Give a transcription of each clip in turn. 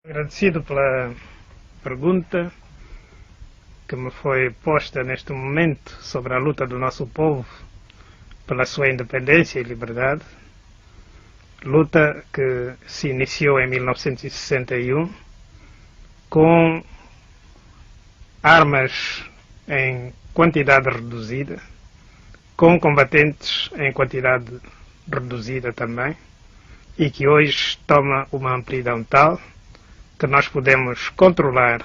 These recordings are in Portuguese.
Agradecido pela pergunta que me foi posta neste momento sobre a luta do nosso povo pela sua independência e liberdade, luta que se iniciou em 1961 com armas em quantidade reduzida, com combatentes em quantidade reduzida também, e que hoje toma uma amplidão tal que nós podemos controlar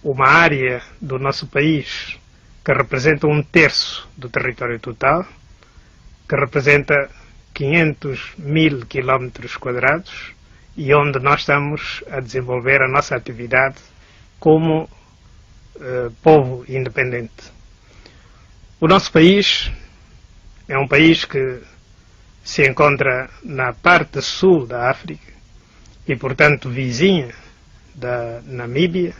uma área do nosso país que representa 1/3 do território total, que representa 500.000 km² e onde nós estamos a desenvolver a nossa atividade como povo independente. O nosso país é um país que se encontra na parte sul da África e, portanto, vizinha da Namíbia,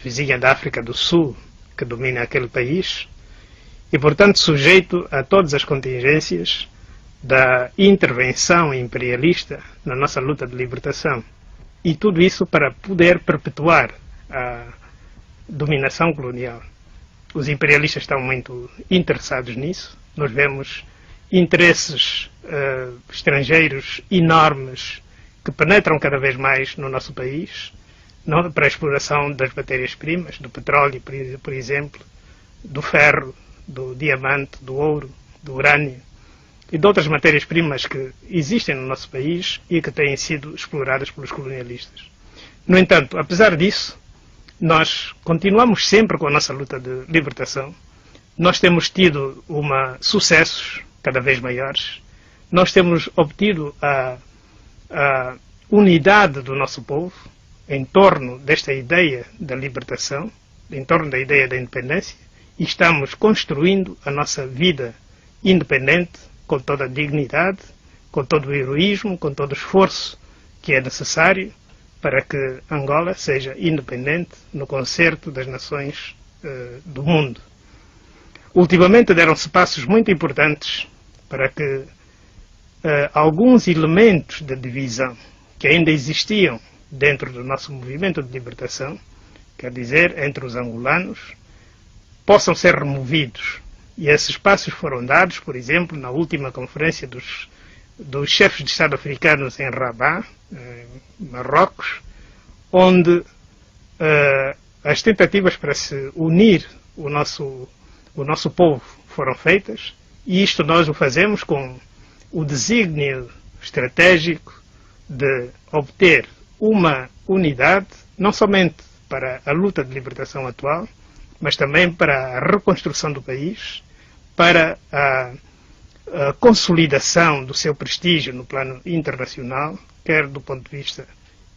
vizinha da África do Sul, que domina aquele país, e, portanto, sujeito a todas as contingências da intervenção imperialista na nossa luta de libertação. E tudo isso para poder perpetuar a dominação colonial. Os imperialistas estão muito interessados nisso. Nós vemos interesses estrangeiros enormes que penetram cada vez mais no nosso país, para a exploração das matérias-primas, do petróleo, por exemplo, do ferro, do diamante, do ouro, do urânio e de outras matérias-primas que existem no nosso país e que têm sido exploradas pelos colonialistas. No entanto, apesar disso, nós continuamos sempre com a nossa luta de libertação. Nós temos tido sucessos cada vez maiores. Nós temos obtido a unidade do nosso povo em torno desta ideia da libertação, em torno da ideia da independência, e estamos construindo a nossa vida independente com toda a dignidade, com todo o heroísmo, com todo o esforço que é necessário para que Angola seja independente no concerto das nações do mundo. Ultimamente deram-se passos muito importantes para que alguns elementos de divisão que ainda existiam dentro do nosso movimento de libertação, quer dizer, entre os angolanos, possam ser removidos. E esses passos foram dados, por exemplo, na última conferência dos chefes de Estado africanos em Rabat, em Marrocos, onde as tentativas para se unir o nosso povo foram feitas, e isto nós o fazemos com o desígnio estratégico de obter uma unidade, não somente para a luta de libertação atual, mas também para a reconstrução do país, para a consolidação do seu prestígio no plano internacional, quer do ponto de vista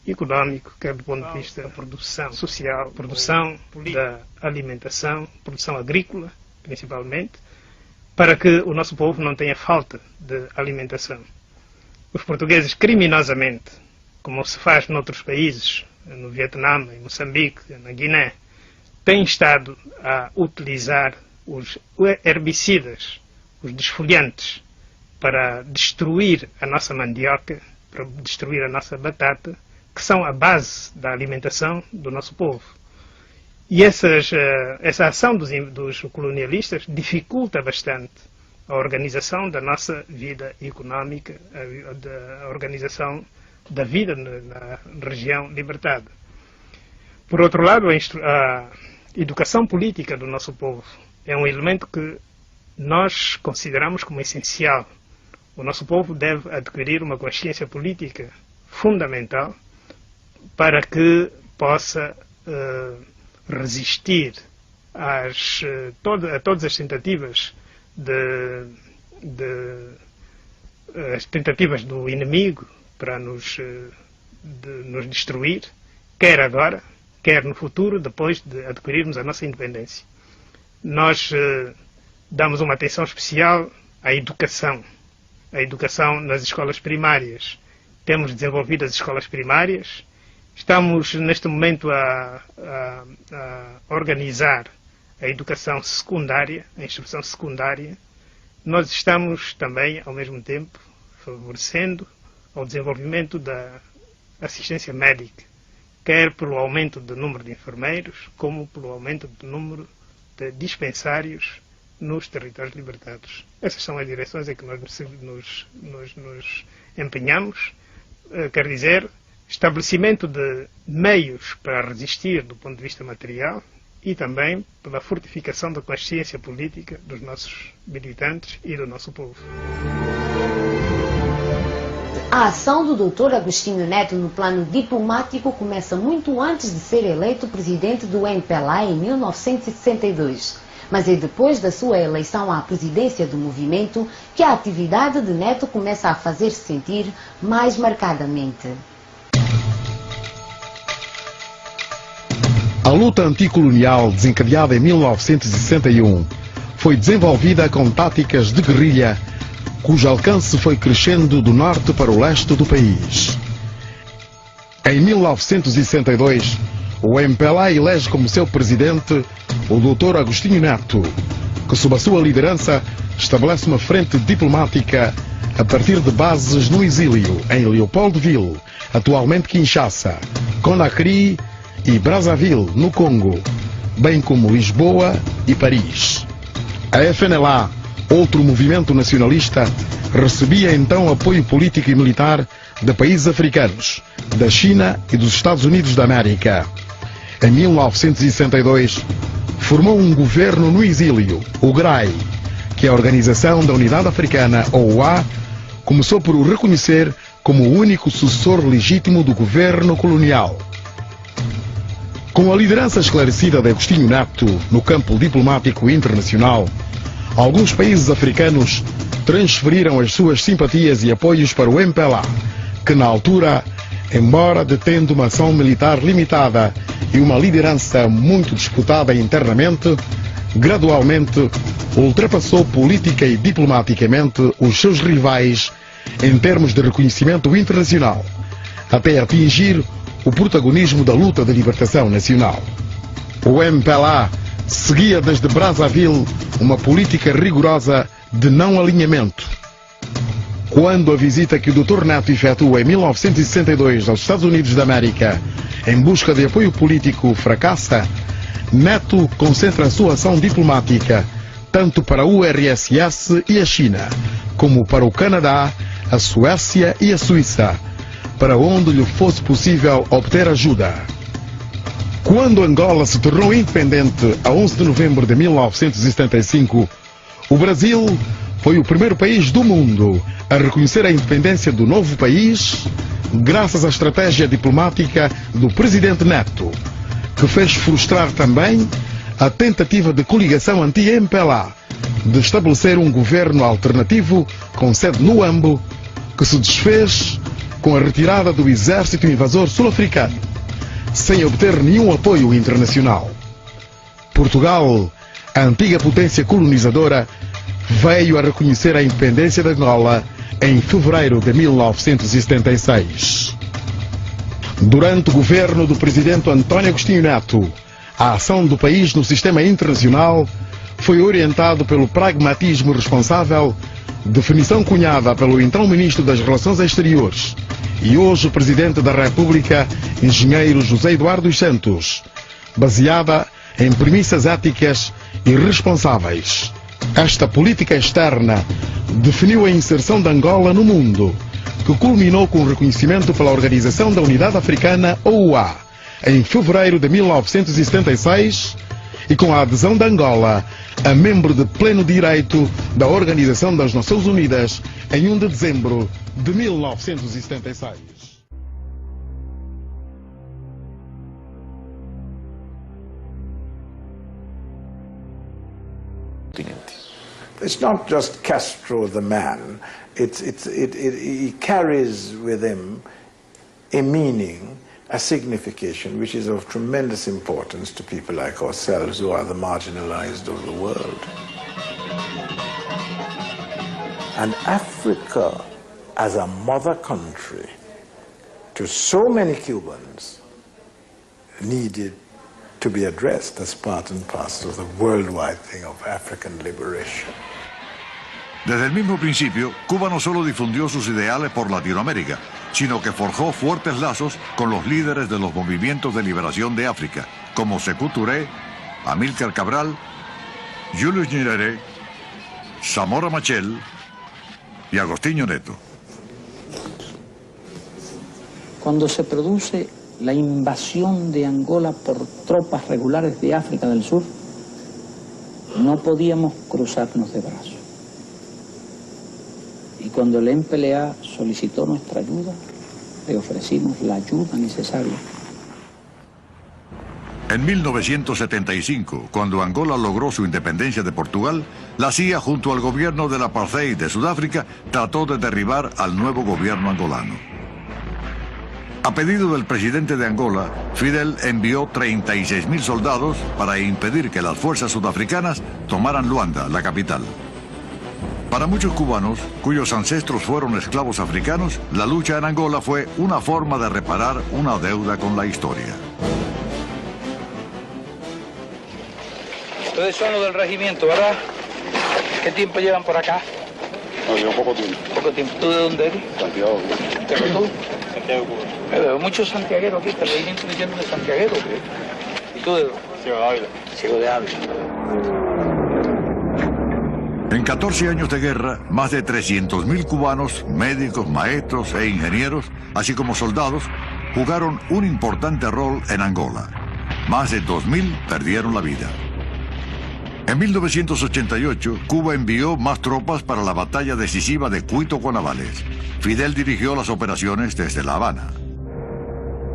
económico, quer do ponto de vista da produção social, produção da alimentação, produção agrícola, principalmente, para que o nosso povo não tenha falta de alimentação. Os portugueses, criminosamente, como se faz noutros países, no Vietnã, em Moçambique, na Guiné, têm estado a utilizar os herbicidas, os desfolhantes, para destruir a nossa mandioca, para destruir a nossa batata, que são a base da alimentação do nosso povo. E essa ação dos colonialistas dificulta bastante a organização da nossa vida económica, a organização da vida na região libertada. Por outro lado, a educação política do nosso povo é um elemento que nós consideramos como essencial. O nosso povo deve adquirir uma consciência política fundamental para que possa resistir a todas as tentativas as tentativas do inimigo para nos destruir, quer agora, quer no futuro, depois de adquirirmos a nossa independência. Nós damos uma atenção especial à educação nas escolas primárias. Temos desenvolvido as escolas primárias. Estamos, neste momento, a organizar a educação secundária, a instrução secundária. Nós estamos também, ao mesmo tempo, favorecendo ao desenvolvimento da assistência médica, quer pelo aumento do número de enfermeiros, como pelo aumento do número de dispensários nos territórios libertados. Essas são as direções em que nós nos empenhamos, quer dizer, estabelecimento de meios para resistir do ponto de vista material e também pela fortificação da consciência política dos nossos militantes e do nosso povo. A ação do Dr. Agostinho Neto no plano diplomático começa muito antes de ser eleito presidente do MPLA em 1962. Mas é depois da sua eleição à presidência do movimento que a atividade de Neto começa a fazer-se sentir mais marcadamente. A luta anticolonial desencadeada em 1961 foi desenvolvida com táticas de guerrilha, cujo alcance foi crescendo do norte para o leste do país. Em 1962, o MPLA elege como seu presidente o Dr. Agostinho Neto, que sob a sua liderança estabelece uma frente diplomática a partir de bases no exílio em Leopoldville, atualmente Kinshasa, Conakry e Brazzaville, no Congo, bem como Lisboa e Paris. A FNLA, outro movimento nacionalista, recebia então apoio político e militar de países africanos, da China e dos Estados Unidos da América. Em 1962, formou um governo no exílio, o GRAI, que a Organização da Unidade Africana, OUA, começou por o reconhecer como o único sucessor legítimo do governo colonial. Com a liderança esclarecida de Agostinho Neto no campo diplomático internacional, alguns países africanos transferiram as suas simpatias e apoios para o MPLA, que na altura, embora detendo uma ação militar limitada e uma liderança muito disputada internamente, gradualmente ultrapassou política e diplomaticamente os seus rivais em termos de reconhecimento internacional, até atingir o protagonismo da luta de libertação nacional. O MPLA seguia desde Brazzaville uma política rigorosa de não alinhamento. Quando a visita que o Dr. Neto efetua em 1962 aos Estados Unidos da América em busca de apoio político fracassa, Neto concentra a sua ação diplomática tanto para a URSS e a China, como para o Canadá, a Suécia e a Suíça, para onde lhe fosse possível obter ajuda. Quando Angola se tornou independente a 11 de novembro de 1975, o Brasil foi o primeiro país do mundo a reconhecer a independência do novo país, graças à estratégia diplomática do presidente Neto, que fez frustrar também a tentativa de coligação anti-MPLA de estabelecer um governo alternativo com sede no Huambo, que se desfez com a retirada do exército invasor sul-africano, sem obter nenhum apoio internacional. Portugal, a antiga potência colonizadora, veio a reconhecer a independência de Angola em fevereiro de 1976. Durante o governo do presidente António Agostinho Neto, a ação do país no sistema internacional foi orientado pelo pragmatismo responsável, definição cunhada pelo então Ministro das Relações Exteriores e hoje Presidente da República, engenheiro José Eduardo dos Santos, baseada em premissas éticas e responsáveis. Esta política externa definiu a inserção de Angola no mundo, que culminou com o reconhecimento pela Organização da Unidade Africana, OUA, em fevereiro de 1976, e com a adesão de Angola a membro de pleno direito da Organização das Nações Unidas em 1 de dezembro de 1976. It's not just Castro the man, he carries with him a meaning, a signification which is of tremendous importance to people like ourselves who are the marginalized of the world. And Africa as a mother country to so many Cubans needed to be addressed as part and parcel of the worldwide thing of African liberation. Desde el mismo principio, Cuba no solo difundió sus ideales por Latinoamérica, sino que forjó fuertes lazos con los líderes de los movimientos de liberación de África, como Sékou Touré, Amílcar Cabral, Julius Nyerere, Samora Machel y Agostinho Neto. Cuando se produce la invasión de Angola por tropas regulares de África del Sur, no podíamos cruzarnos de brazos. Y cuando el MPLA solicitó nuestra ayuda, le ofrecimos la ayuda necesaria. En 1975, cuando Angola logró su independencia de Portugal, la CIA, junto al gobierno del apartheid de Sudáfrica, trató de derribar al nuevo gobierno angolano. A pedido del presidente de Angola, Fidel envió 36.000 soldados para impedir que las fuerzas sudafricanas tomaran Luanda, la capital. Para muchos cubanos, cuyos ancestros fueron esclavos africanos, la lucha en Angola fue una forma de reparar una deuda con la historia. Ustedes son los del regimiento, ¿verdad? ¿Qué tiempo llevan por acá? No, llevo poco tiempo. Poco tiempo. ¿Tú de dónde eres? Santiago. ¿Tú? Santiago, Cuba. Veo muchos santiagueros aquí, este regimiento me lleno de santiagueros. ¿Y tú de dónde? Ciego de Ávila. Ciego de Ávila. En 14 años de guerra, más de 300.000 cubanos, médicos, maestros e ingenieros, así como soldados, jugaron un importante rol en Angola. Más de 2.000 perdieron la vida. En 1988, Cuba envió más tropas para la batalla decisiva de Cuito con Navales. Fidel dirigió las operaciones desde La Habana.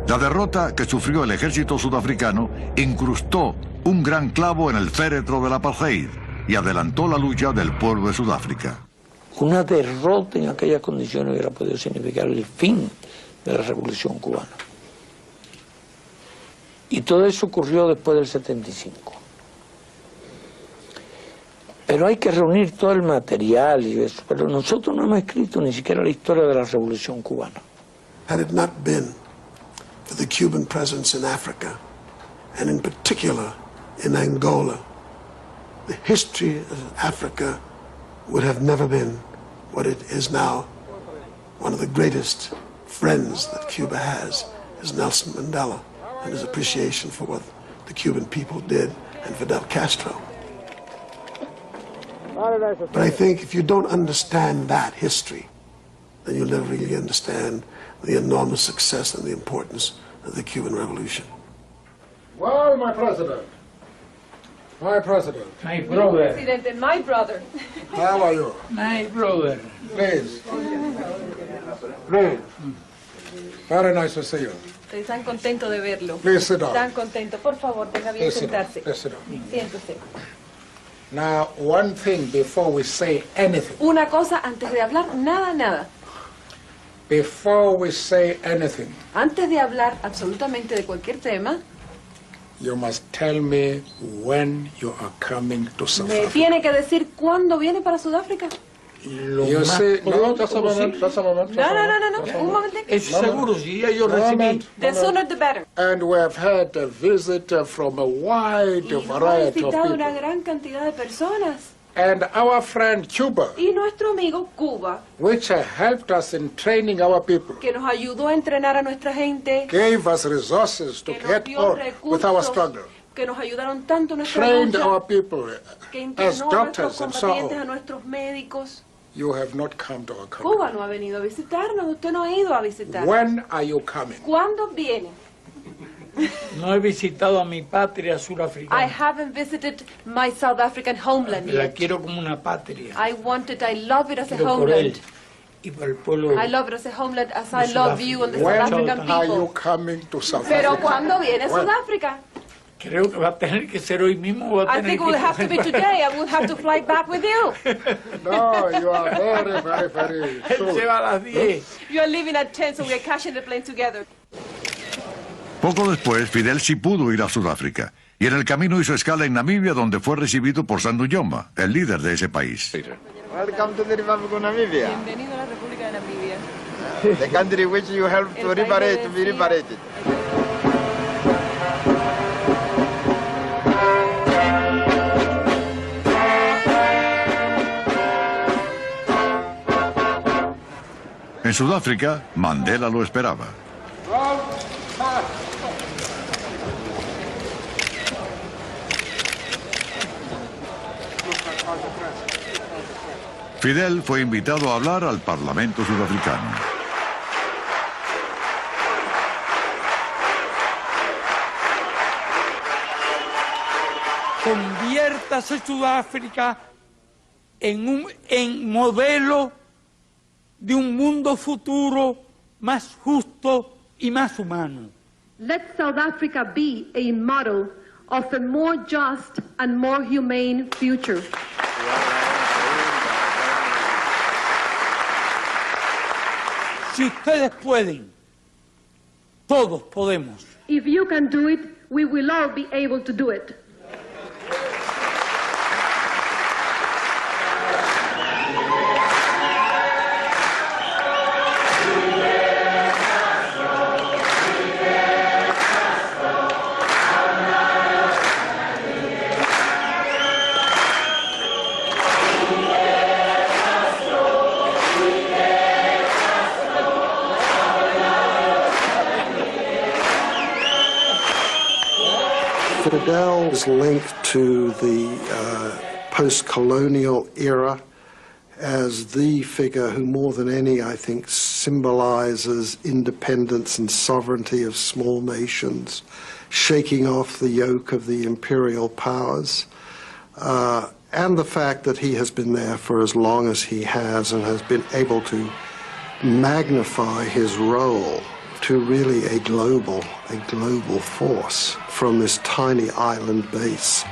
La derrota que sufrió el ejército sudafricano incrustó un gran clavo en el féretro del apartheid y adelantó la lucha del pueblo de Sudáfrica. Una derrota en aquellas condiciones hubiera podido significar el fin de la Revolución Cubana. Y todo eso ocurrió después del 75. Pero hay que reunir todo el material y eso. Pero nosotros no hemos escrito ni siquiera la historia de la Revolución Cubana. Had it not been for the Cuban presence in Africa, and in particular in Angola, the history of Africa would have never been what it is now. One of the greatest friends that Cuba has is Nelson Mandela and his appreciation for what the Cuban people did and Fidel Castro. But I think if you don't understand that history, then you'll never really understand the enormous success and the importance of the Cuban Revolution. Well, my president. My president. My brother. President, my brother. How are you? My brother. Please. Please. Very nice to see you. Estoy tan contento de verlo. Please sit down. Tan contento. Por favor, deja bien Please sit down. sentarse. Please sit down. Siéntese. Now, one thing before we say anything. Una cosa antes de hablar, nada. Before we say anything, Antes de hablar absolutamente de cualquier tema, you must tell me when you are coming to South me Africa. tiene que decir cuándo viene para Sudáfrica. You see, no, just a moment, just a moment. No. Un momentito. Es seguro, si ya yo recibí. The sooner the better. And we have had a visit from a wide Y hemos variety of visitado una people. gran cantidad de personas. And our friend Cuba, Y nuestro amigo Cuba, which helped us in training our people, que nos ayudó a entrenar a nuestra gente, gave us resources to que nos get dio on with our recursos, struggle, que nos ayudaron tanto en nuestra trained lucha, our people que as internó a nuestros doctors and so combatientes, a on. nuestros médicos. You have not come to our country. Cuba no ha venido a visitarnos, usted no ha ido a visitarnos. When are you coming? ¿Cuándo viene? No he visitado a mi patria I surafricana. haven't visited my South African homeland La yet. quiero como una patria. I love it as a Quiero por él homeland. y por el pueblo. I love it as a homeland as I de love Sudáfrica. you and the South When African are you people. coming to South Pero Africa? ¿cuándo viene When? Sudáfrica? Creo que va a tener que ser hoy mismo. Va a I tener think it que will have to be today. I will have to fly back with you. No, you are very Él soon. se va a las 10. You are leaving at 10, so we are catching the plane together. Poco después, Fidel sí pudo ir a Sudáfrica, y en el camino hizo escala en Namibia, donde fue recibido por Sandu Joma, el líder de ese país. Welcome to the Republic of Namibia, Bienvenido a la República de Namibia. the country which you helped to liberate, to be liberated. En Sudáfrica, Mandela lo esperaba. Fidel fue invitado a hablar al Parlamento sudafricano. Conviértase Sudáfrica en modelo de un mundo futuro más justo y más humano. Let South Africa be a model of a more just and more humane future. Si ustedes pueden, todos podemos. If you can do it, we will all be able to do it. Fidel is linked to the post-colonial era as the figure who more than any, I think, symbolizes independence and sovereignty of small nations, shaking off the yoke of the imperial powers, and the fact that he has been there for as long as he has and has been able to magnify his role to really a global force from this tiny island base.